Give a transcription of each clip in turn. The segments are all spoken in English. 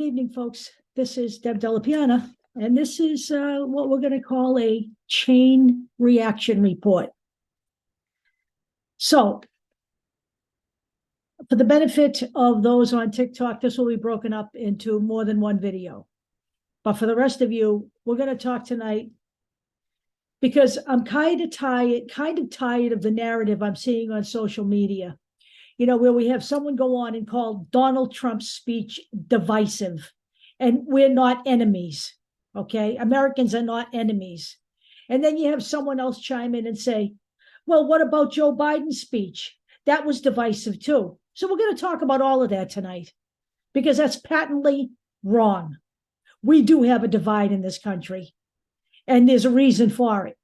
Good evening, folks. This is Deb Delapiana, and this is what we're going to call a chain reaction report. So, for the benefit of those on TikTok, this will be broken up into more than one video. But for the rest of you, we're going to talk tonight because I'm kind of tired of the narrative I'm seeing on social media. You know, where we have someone go on and call Donald Trump's speech divisive, and we're not enemies, okay? Americans are not enemies. And then you have someone else chime in and say, well, what about Joe Biden's speech? That was divisive too. So we're going to talk about all of that tonight because that's patently wrong. We do have a divide in this country, and there's a reason for it,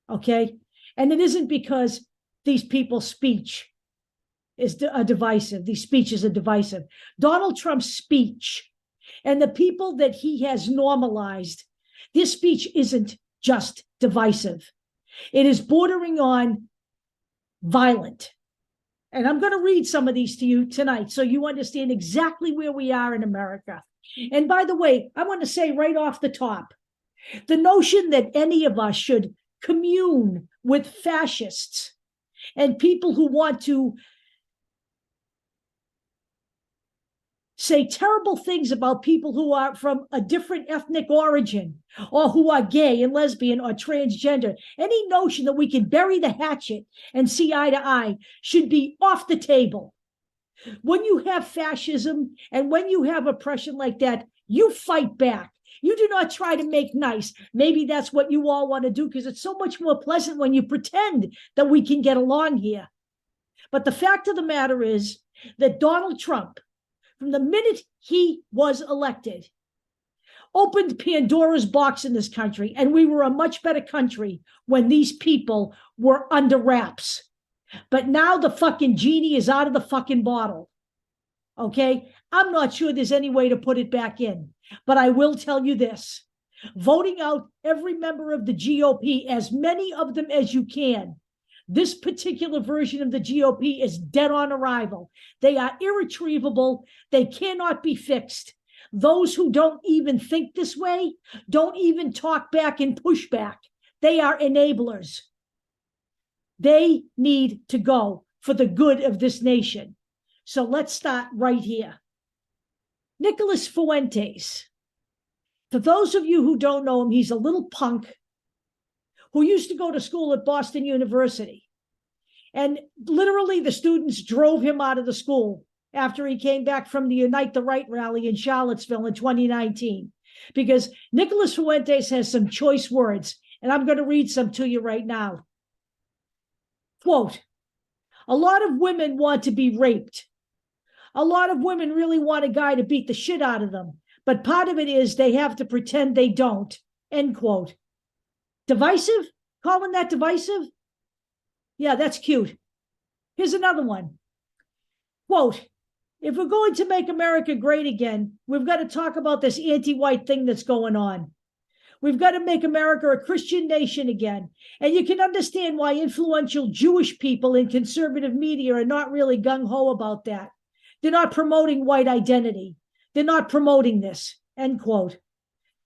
okay? And it isn't because these people's speech is divisive. These speeches are divisive. Donald Trump's speech and the people that he has normalized, this speech isn't just divisive. It is bordering on violent. And I'm going to read some of these to you tonight so you understand exactly where we are in America. And by the way, I want to say right off the top, the notion that any of us should commune with fascists and people who want to say terrible things about people who are from a different ethnic origin or who are gay and lesbian or transgender. Any notion that we can bury the hatchet and see eye to eye should be off the table. When you have fascism and when you have oppression like that, you fight back. You do not try to make nice. Maybe that's what you all want to do because it's so much more pleasant when you pretend that we can get along here. But the fact of the matter is that Donald Trump, from the minute he was elected, opened Pandora's box in this country, and we were a much better country when these people were under wraps. But now the fucking genie is out of the fucking bottle, okay? I'm not sure there's any way to put it back in, but I will tell you this. Voting out every member of the GOP, as many of them as you can, this particular version of the GOP is dead on arrival. They are irretrievable. They cannot be fixed. Those who don't even think this way, don't even talk back and push back. They are enablers. They need to go for the good of this nation. So let's start right here. Nicholas Fuentes. For those of you who don't know him, he's a little punk who used to go to school at Boston University. And literally the students drove him out of the school after he came back from the Unite the Right rally in Charlottesville in 2019. Because Nicholas Fuentes has some choice words, and I'm going to read some to you right now. Quote, a lot of women want to be raped. A lot of women really want a guy to beat the shit out of them. But part of it is they have to pretend they don't. End quote. Divisive? Calling that divisive? Yeah, that's cute. Here's another one. Quote, if we're going to make America great again, we've got to talk about this anti-white thing that's going on. We've got to make America a Christian nation again. And you can understand why influential Jewish people in conservative media are not really gung-ho about that. They're not promoting white identity. They're not promoting this, end quote.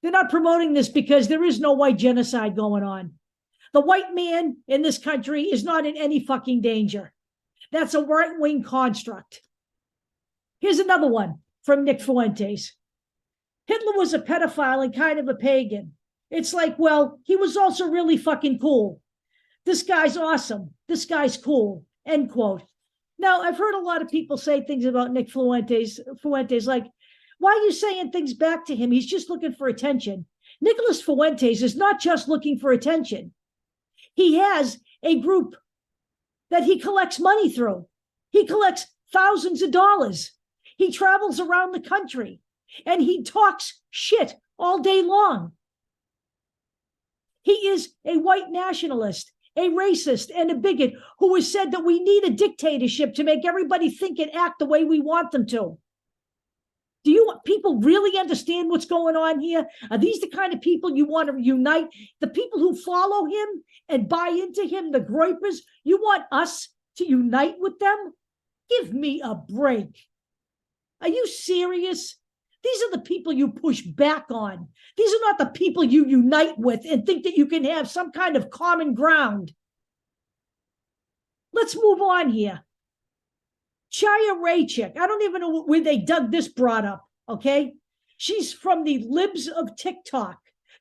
They're not promoting this because there is no white genocide going on. The white man in this country is not in any fucking danger. That's a right-wing construct. Here's another one from Nick Fuentes. Hitler was a pedophile and kind of a pagan. It's like, well, he was also really fucking cool. This guy's awesome. This guy's cool, end quote. Now, I've heard a lot of people say things about Nick Fuentes like, why are you saying things back to him? He's just looking for attention. Nicholas Fuentes is not just looking for attention. He has a group that he collects money through. He collects thousands of dollars. He travels around the country and he talks shit all day long. He is a white nationalist, a racist, and a bigot who has said that we need a dictatorship to make everybody think and act the way we want them to. Do you people really understand what's going on here? Are these the kind of people you want to unite? The people who follow him and buy into him, the groypers, you want us to unite with them? Give me a break. Are you serious? These are the people you push back on. These are not the people you unite with and think that you can have some kind of common ground. Let's move on here. Chaya Raychik. I don't even know where they dug this broad up, okay? She's from the libs of TikTok,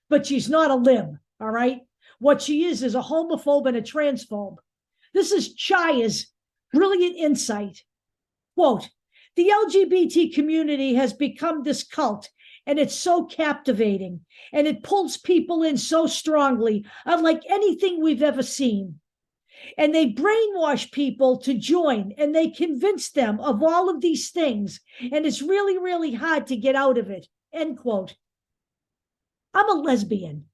but she's not a lib, all right? What she is a homophobe and a transphobe. This is Chaya's brilliant insight. Quote, the LGBT community has become this cult, and it's so captivating, and it pulls people in so strongly, unlike anything we've ever seen. And they brainwash people to join, and they convince them of all of these things, and it's really, really hard to get out of it, end quote. I'm a lesbian.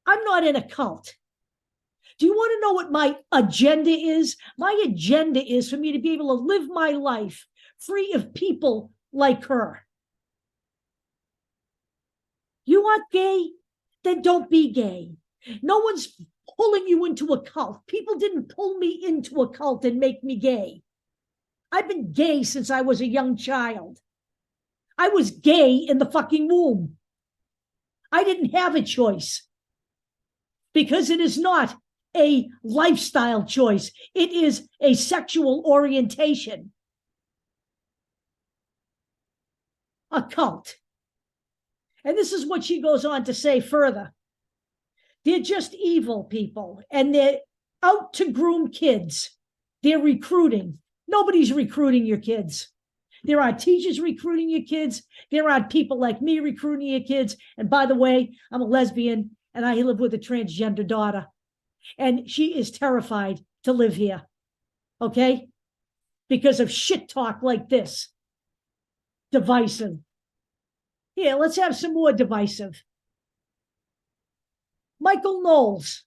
I'm not in a cult. Do you want to know what my agenda is? My agenda is for me to be able to live my life free of people like her. You aren't gay? Then don't be gay. No one's pulling you into a cult. People didn't pull me into a cult and make me gay. I've been gay since I was a young child. I was gay in the fucking womb. I didn't have a choice because it is not a lifestyle choice. It is a sexual orientation. A cult. And this is what she goes on to say further. They're just evil people, and they're out to groom kids. They're recruiting. Nobody's recruiting your kids. There are teachers recruiting your kids. There are people like me recruiting your kids. And by the way, I'm a lesbian, and I live with a transgender daughter. And she is terrified to live here, okay? Because of shit talk like this. Divisive. Here, let's have some more divisive. Michael Knowles.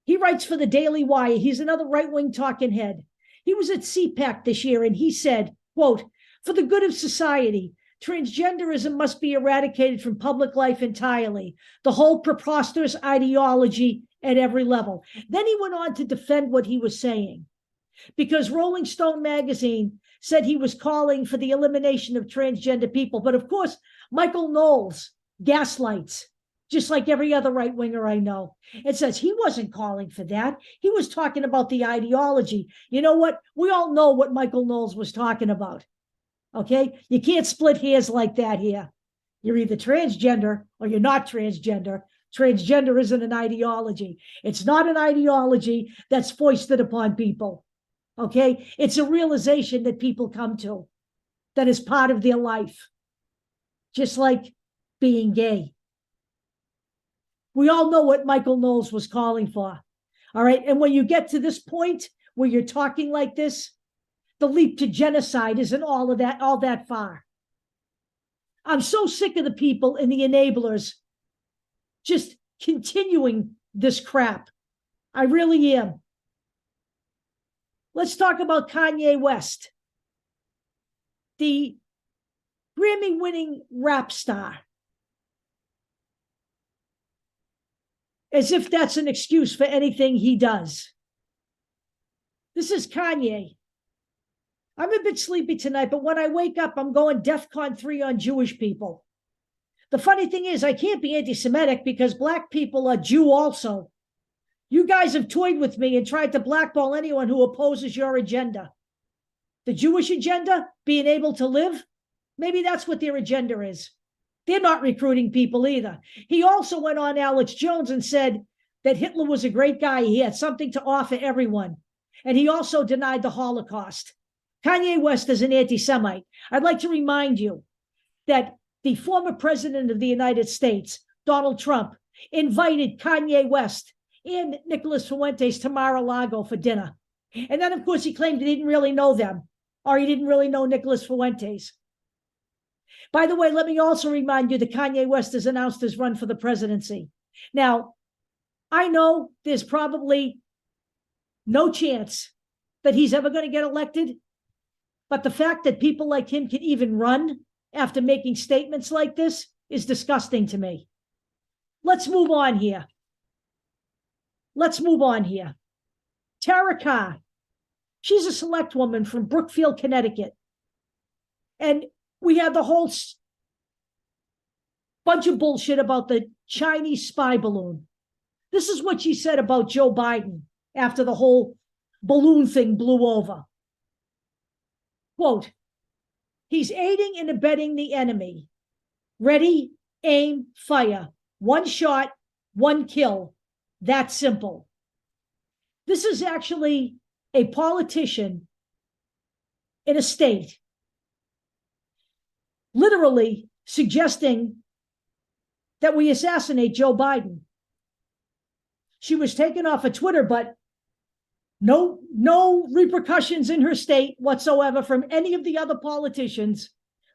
He writes for the Daily Wire. He's another right-wing talking head. He was at CPAC this year, and he said, quote, for the good of society, transgenderism must be eradicated from public life entirely. The whole preposterous ideology at every level. Then he went on to defend what he was saying, because Rolling Stone magazine said he was calling for the elimination of transgender people. But of course, Michael Knowles gaslights, just like every other right-winger I know. It says he wasn't calling for that. He was talking about the ideology. You know what? We all know what Michael Knowles was talking about, okay? You can't split hairs like that here. You're either transgender or you're not transgender. Transgender isn't an ideology. It's not an ideology that's foisted upon people, okay? It's a realization that people come to that is part of their life, just like being gay. We all know what Michael Knowles was calling for, all right? And when you get to this point where you're talking like this, the leap to genocide isn't all that far. I'm so sick of the people and the enablers just continuing this crap. I really am. Let's talk about Kanye West, the Grammy-winning rap star. As if that's an excuse for anything he does. This is Kanye. I'm a bit sleepy tonight, but when I wake up, I'm going DEFCON 3 on Jewish people. The funny thing is, I can't be anti-Semitic because black people are Jew also. You guys have toyed with me and tried to blackball anyone who opposes your agenda. The Jewish agenda, being able to live, maybe that's what their agenda is. They're not recruiting people either. He also went on Alex Jones and said that Hitler was a great guy. He had something to offer everyone. And he also denied the Holocaust. Kanye West is an anti-Semite. I'd like to remind you that the former president of the United States, Donald Trump, invited Kanye West and Nicholas Fuentes to Mar-a-Lago for dinner. And then, of course, he claimed he didn't really know them, or he didn't really know Nicholas Fuentes. By the way, let me also remind you that Kanye West has announced his run for the presidency. Now, I know there's probably no chance that he's ever going to get elected, but the fact that people like him can even run after making statements like this is disgusting to me. Let's move on here. Tara Carr. She's a select woman from Brookfield, Connecticut. And we had the whole Bunch of bullshit about the Chinese spy balloon. This is what she said about Joe Biden after the whole balloon thing blew over. Quote, he's aiding and abetting the enemy. Ready, aim, fire. One shot, one kill. That simple. This is actually a politician in a state literally suggesting that we assassinate Joe Biden. She was taken off of Twitter, but no repercussions in her state whatsoever from any of the other politicians.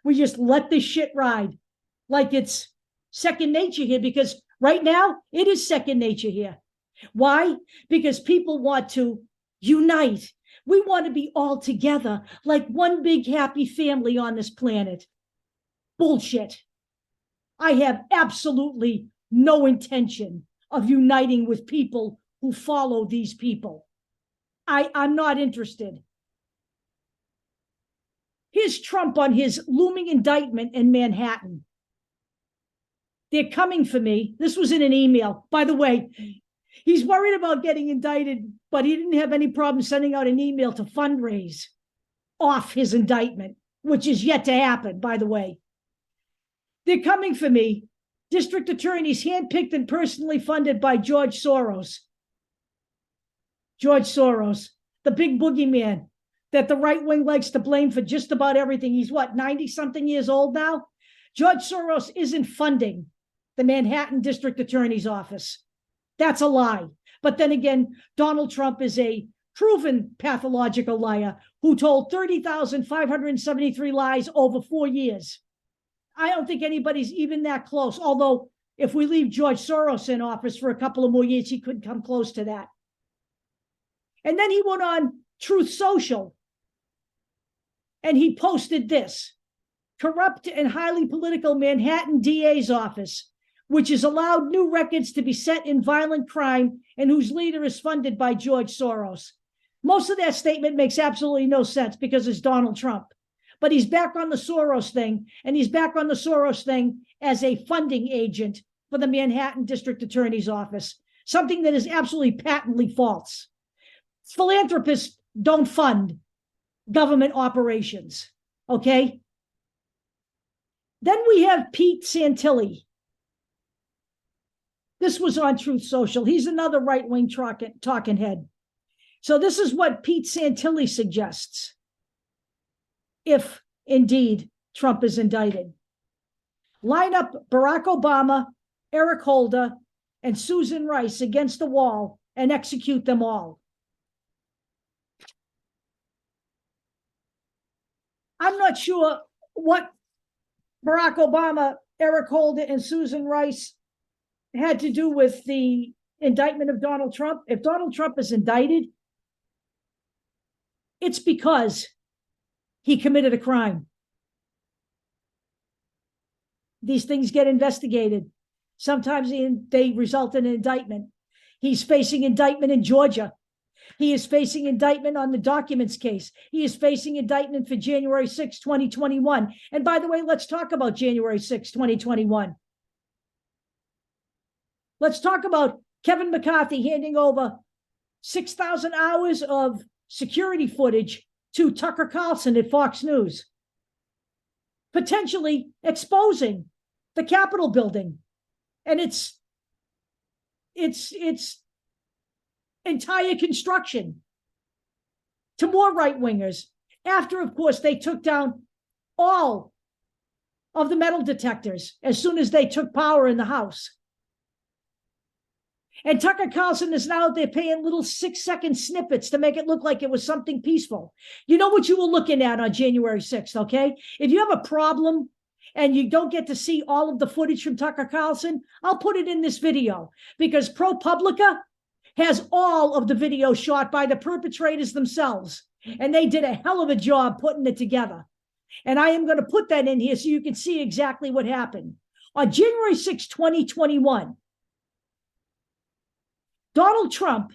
We just let this shit ride like it's second nature here, because right now it is second nature here. Why? Because people want to unite. We want to be all together like one big happy family on this planet. Bullshit. I have absolutely no intention of uniting with people who follow these people. I'm not interested. Here's Trump on his looming indictment in Manhattan. They're coming for me. This was in an email. By the way, he's worried about getting indicted, but he didn't have any problem sending out an email to fundraise off his indictment, which is yet to happen, by the way. They're coming for me. District attorneys handpicked and personally funded by George Soros. George Soros, the big boogeyman that the right wing likes to blame for just about everything. He's what, 90-something years old now? George Soros isn't funding the Manhattan District Attorney's Office. That's a lie. But then again, Donald Trump is a proven pathological liar who told 30,573 lies over 4 years. I don't think anybody's even that close. Although if we leave George Soros in office for a couple of more years, he couldn't come close to that. And then he went on Truth Social and he posted this: corrupt and highly political Manhattan DA's office, which has allowed new records to be set in violent crime and whose leader is funded by George Soros. Most of that statement makes absolutely no sense because it's Donald Trump. But he's back on the Soros thing, and he's back on the Soros thing as a funding agent for the Manhattan District Attorney's Office, something that is absolutely patently false. Philanthropists don't fund government operations, okay? Then we have Pete Santilli. This was on Truth Social. He's another right-wing talking head. So this is what Pete Santilli suggests, if indeed Trump is indicted. Line up Barack Obama, Eric Holder, and Susan Rice against the wall and execute them all. I'm not sure what Barack Obama, Eric Holder, and Susan Rice had to do with the indictment of Donald Trump. If Donald Trump is indicted, it's because he committed a crime. These things get investigated. Sometimes they result in an indictment. He's facing indictment in Georgia. He is facing indictment on the documents case. He is facing indictment for January 6, 2021. And by the way, let's talk about January 6, 2021. Let's talk about Kevin McCarthy handing over 6,000 hours of security footage to Tucker Carlson at Fox News, potentially exposing the Capitol building and its entire construction to more right-wingers after, of course, they took down all of the metal detectors as soon as they took power in the House. And Tucker Carlson is now out there paying little 6-second snippets to make it look like it was something peaceful. You know what you were looking at on January 6th, okay? If you have a problem and you don't get to see all of the footage from Tucker Carlson, I'll put it in this video because ProPublica has all of the video shot by the perpetrators themselves. And they did a hell of a job putting it together. And I am going to put that in here so you can see exactly what happened. On January 6, 2021, Donald Trump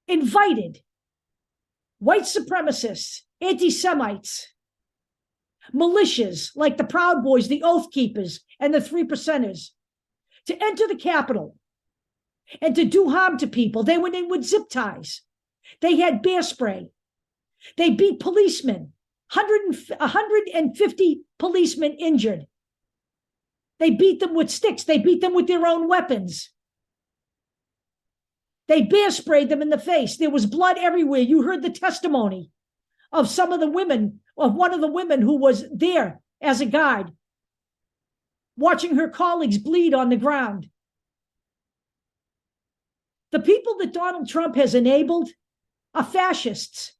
invited white supremacists, anti-Semites, militias like the Proud Boys, the Oath Keepers, and the Three Percenters to enter the Capitol and to do harm to people. They went in with zip ties. They had bear spray. They beat policemen, 150 policemen injured. They beat them with sticks. They beat them with their own weapons. They bear sprayed them in the face. There was blood everywhere. You heard the testimony of some of the women, of one of the women who was there as a guard, watching her colleagues bleed on the ground. The people that Donald Trump has enabled are fascists.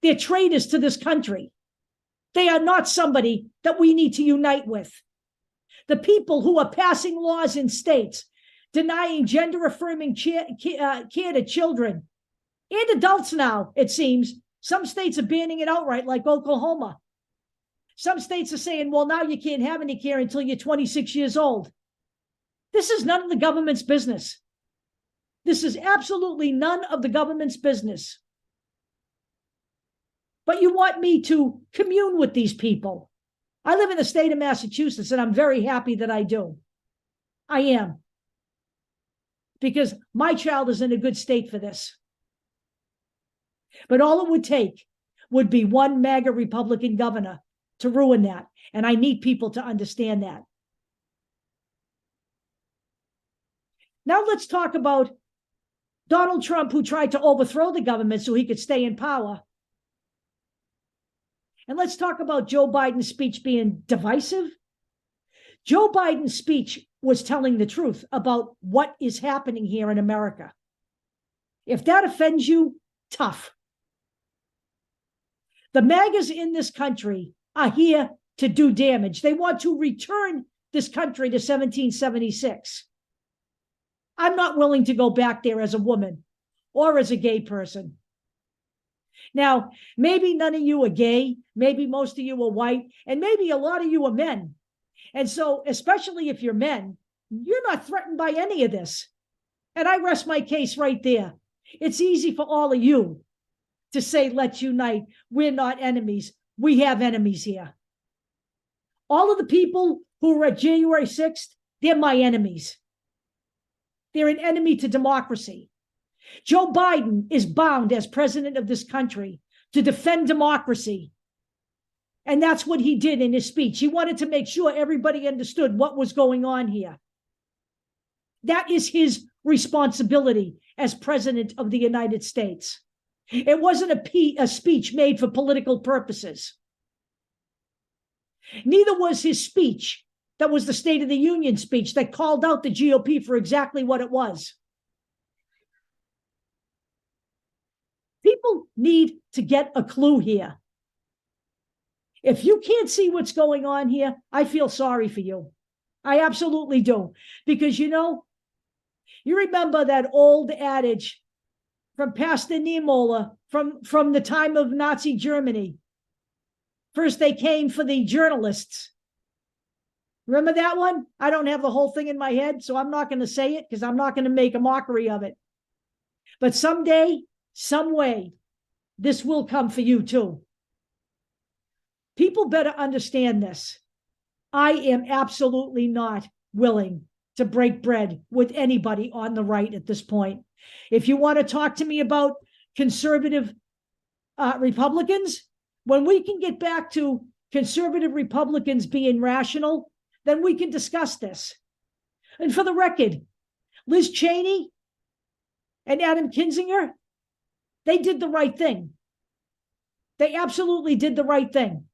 They're traitors to this country. They are not somebody that we need to unite with. The people who are passing laws in states denying gender-affirming care to children and adults now, it seems. Some states are banning it outright, like Oklahoma. Some states are saying, well, now you can't have any care until you're 26 years old. This is none of the government's business. This is absolutely none of the government's business. But you want me to commune with these people. I live in the state of Massachusetts, and I'm very happy that I do. I am. Because my child is in a good state for this. But all it would take would be one MAGA Republican governor to ruin that. And I need people to understand that. Now let's talk about Donald Trump, who tried to overthrow the government so he could stay in power. And let's talk about Joe Biden's speech being divisive. Joe Biden's speech was telling the truth about what is happening here in America. If that offends you, tough. The MAGAs in this country are here to do damage. They want to return this country to 1776. I'm not willing to go back there as a woman or as a gay person. Now, maybe none of you are gay, maybe most of you are white, and maybe a lot of you are men. And so, especially if you're men, you're not threatened by any of this. And I rest my case right there. It's easy for all of you to say, let's unite. We're not enemies. We have enemies here. All of the people who were at January 6th, they're my enemies. They're an enemy to democracy. Joe Biden is bound as president of this country to defend democracy. And that's what he did in his speech. He wanted to make sure everybody understood what was going on here. That is his responsibility as president of the United States. It wasn't a speech made for political purposes. Neither was his speech that was the State of the Union speech that called out the GOP for exactly what it was. People need to get a clue here. If you can't see what's going on here, I feel sorry for you. I absolutely do. Because, you know, you remember that old adage from Pastor Niemoller from the time of Nazi Germany. First, they came for the journalists. Remember that one? I don't have the whole thing in my head, so I'm not going to say it because I'm not going to make a mockery of it. But someday, some way, this will come for you too. People better understand this. I am absolutely not willing to break bread with anybody on the right at this point. If you want to talk to me about conservative Republicans, when we can get back to conservative Republicans being rational, then we can discuss this. And for the record, Liz Cheney and Adam Kinzinger, they did the right thing. They absolutely did the right thing.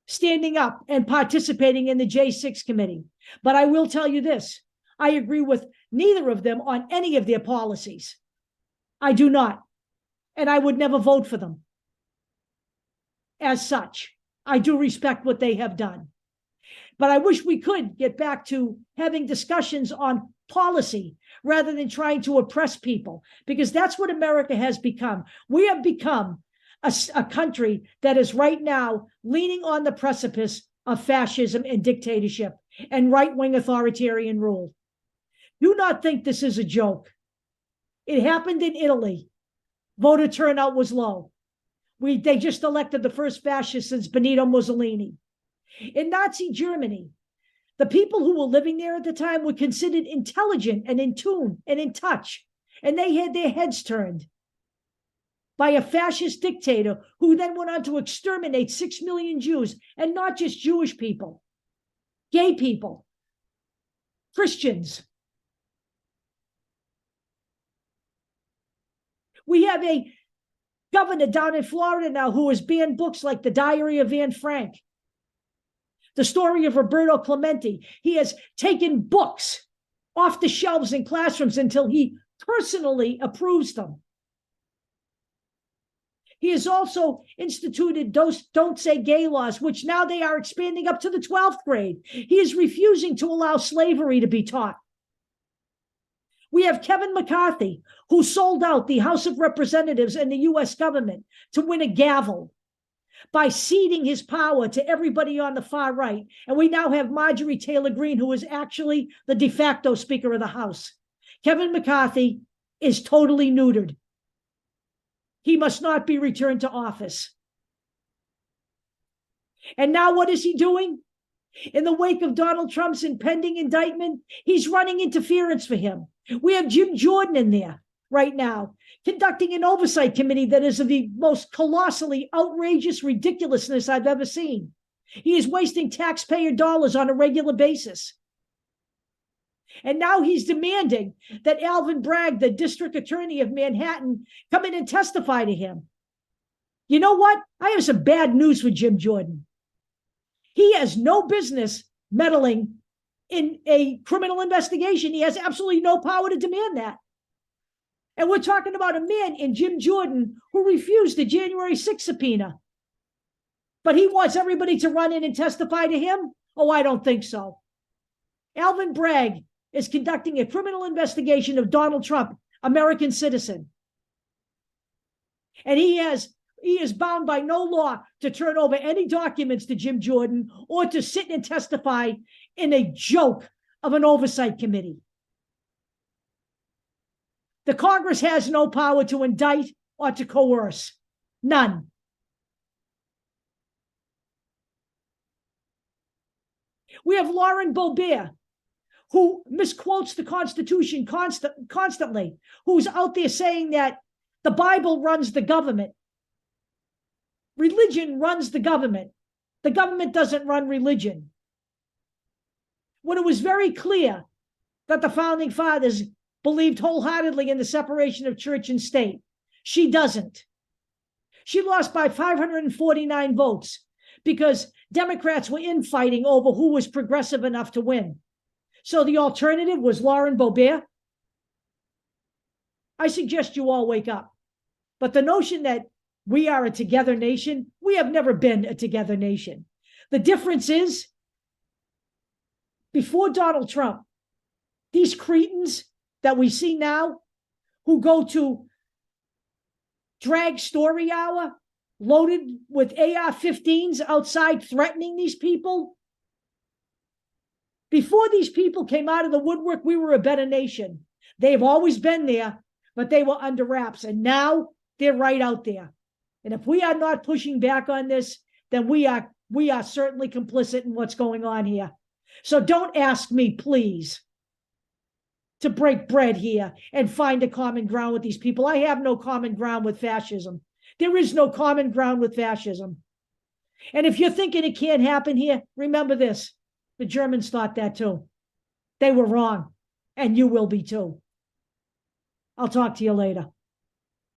Standing up and participating in the J6 committee. But I will tell you this, I agree with neither of them on any of their policies. I do not. And I would never vote for them. As such, I do respect what they have done. But I wish we could get back to having discussions on policy rather than trying to oppress people, because that's what America has become. We have become a country that is right now leaning on the precipice of fascism and dictatorship and right-wing authoritarian rule. Do not think this is a joke. It happened in Italy. Voter turnout was low. They just elected the first fascist since Benito Mussolini. In Nazi Germany, the people who were living there at the time were considered intelligent and in tune and in touch, and they had their heads turned by a fascist dictator who then went on to exterminate 6 million Jews, and not just Jewish people, gay people, Christians. We have a governor down in Florida now who has banned books like The Diary of Anne Frank, The Story of Roberto Clemente. He has taken books off the shelves in classrooms until he personally approves them. He has also instituted those don't say gay laws, which now they are expanding up to the 12th grade. He is refusing to allow slavery to be taught. We have Kevin McCarthy, who sold out the House of Representatives and the US government to win a gavel by ceding his power to everybody on the far right. And we now have Marjorie Taylor Greene, who is actually the de facto Speaker of the House. Kevin McCarthy is totally neutered. He must not be returned to office. And now what is he doing? In the wake of Donald Trump's impending indictment, he's running interference for him. We have Jim Jordan in there right now, conducting an oversight committee that is of the most colossally outrageous ridiculousness I've ever seen. He is wasting taxpayer dollars on a regular basis. And now he's demanding that Alvin Bragg, the district attorney of Manhattan, come in and testify to him. You know what? I have some bad news for Jim Jordan. He has no business meddling in a criminal investigation. He has absolutely no power to demand that. And we're talking about a man in Jim Jordan who refused the January 6th subpoena. But he wants everybody to run in and testify to him? Oh, I don't think so. Alvin Bragg is conducting a criminal investigation of Donald Trump, American citizen. And he is bound by no law to turn over any documents to Jim Jordan or to sit and testify in a joke of an oversight committee. The Congress has no power to indict or to coerce. None. We have Lauren Boebert, who misquotes the Constitution constantly, who's out there saying that the Bible runs the government. Religion runs the government. The government doesn't run religion. When it was very clear that the founding fathers believed wholeheartedly in the separation of church and state, she doesn't. She lost by 549 votes because Democrats were infighting over who was progressive enough to win. So the alternative was Lauren Boebert. I suggest you all wake up. But the notion that we are a together nation, we have never been a together nation. The difference is, before Donald Trump, these cretins that we see now who go to drag story hour loaded with AR-15s outside threatening these people, before these people came out of the woodwork, we were a better nation. They've always been there, but they were under wraps. And now they're right out there. And if we are not pushing back on this, then we are certainly complicit in what's going on here. So don't ask me, please, to break bread here and find a common ground with these people. I have no common ground with fascism. There is no common ground with fascism. And if you're thinking it can't happen here, remember this. The Germans thought that too. They were wrong, and you will be too. I'll talk to you later.